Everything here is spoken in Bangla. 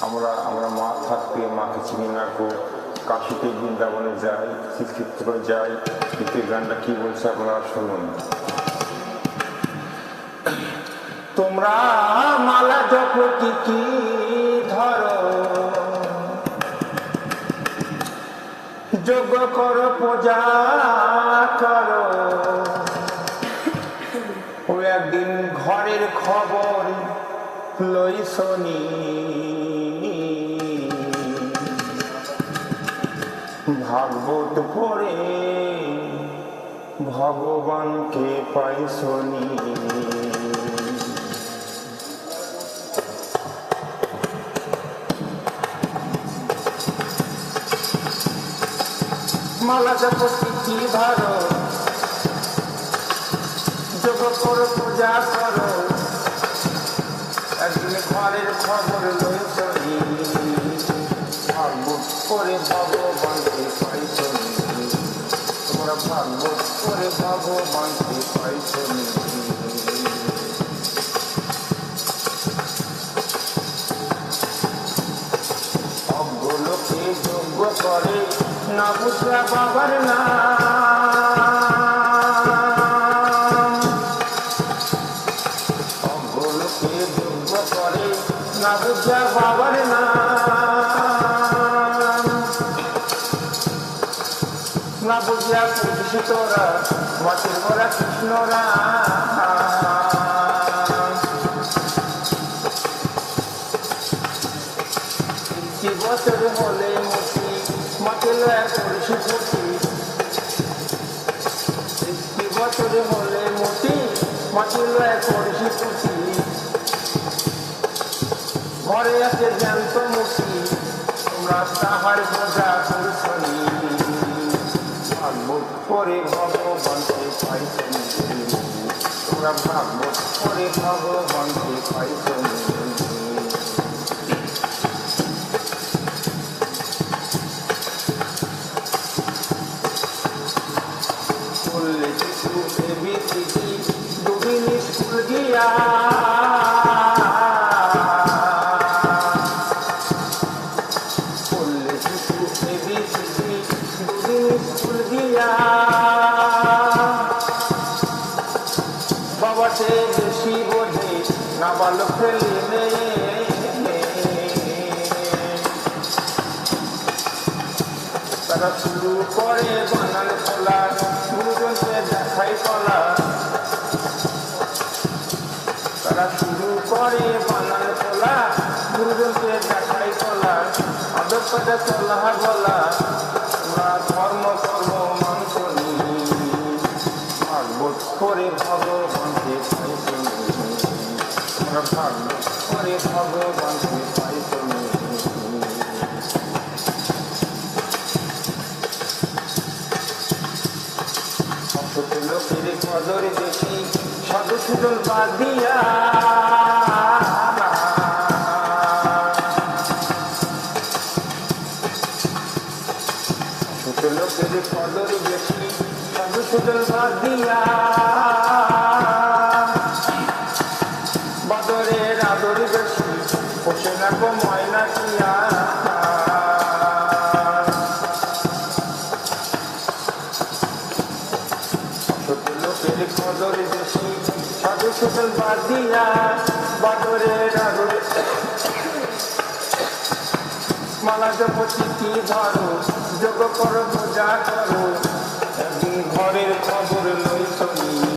আমরা আমরা মা থাকতে মাকে চিনি না গো, কাশিতে বৃন্দাবনে যাই, চিৎকৃত করে যাই। কিন্তু গানটা কি বলছে আপনারা শুনুন। তোমরা মালা জপতি কি ধরো, যোগ করো, পূজা করো, ও একদিন ঘরের খবর লই শনি, ভাগবত পড়ে ভগবানকে পাই শনি। মালা জপতি কি ধরো, যোগ করো, পূজা করো, একদিন ঘরের খবর লই শনি, ভাগবত করে ভগবানকে পাই শনি। তোমরা ভাগবত করে ভগবানকে পাই শনি। অজ্ঞলোকে যজ্ঞ করে না বুঝা বাবার নাম, অজ্ঞলোকে যজ্ঞ করে না বুঝা বাবার নাম, না বুঝিয়া করছিস তোরা মাটির ভরা কৃষ্ণরা। বছর হলে মতি মাকে লয়া করিস পুঁতি, 60 বছর হলে মতি মাকে লয়া করিস পুঁতি, ঘরে আছে জ্যান্ত মুখি, তোমরা তাহার বোঝা করছনি, ভাগবত করে ভগবানকে পাই শনি। তোমরা ভাগবত করে ভগবানকে পাই শনি। डूबी स्कूल गया, डूबी स्कूल गया, बाबा से बेशी बोझे ना बालक फेले, তারা শুরু করে বানান খোলা, গুরুজনকে দেখাই কলা, তারা শুরু করে বানান খোলা, গুরুজনকে দেখাই কলা, আদব কাজে চলা বলা, তোমরা ধর্ম কর্ম মাংস নি, ভাগবত করে ভগবানকে পাই শনি। তোমরা ভাগবত করে ভগবানকে পাই শনি। লোকের কদর বেশি সাধু সুজন বাদ দিয়া, লোকের কদর বেশি সাধু সুজন বাদ দিয়া, বাদরের আদর বেশি পোষে না গো ময়না কিয়া, কদর বেশি সাধু সুজন বাদ দিয়া, বাদরের আদর। মালা জপতি কি ধরো,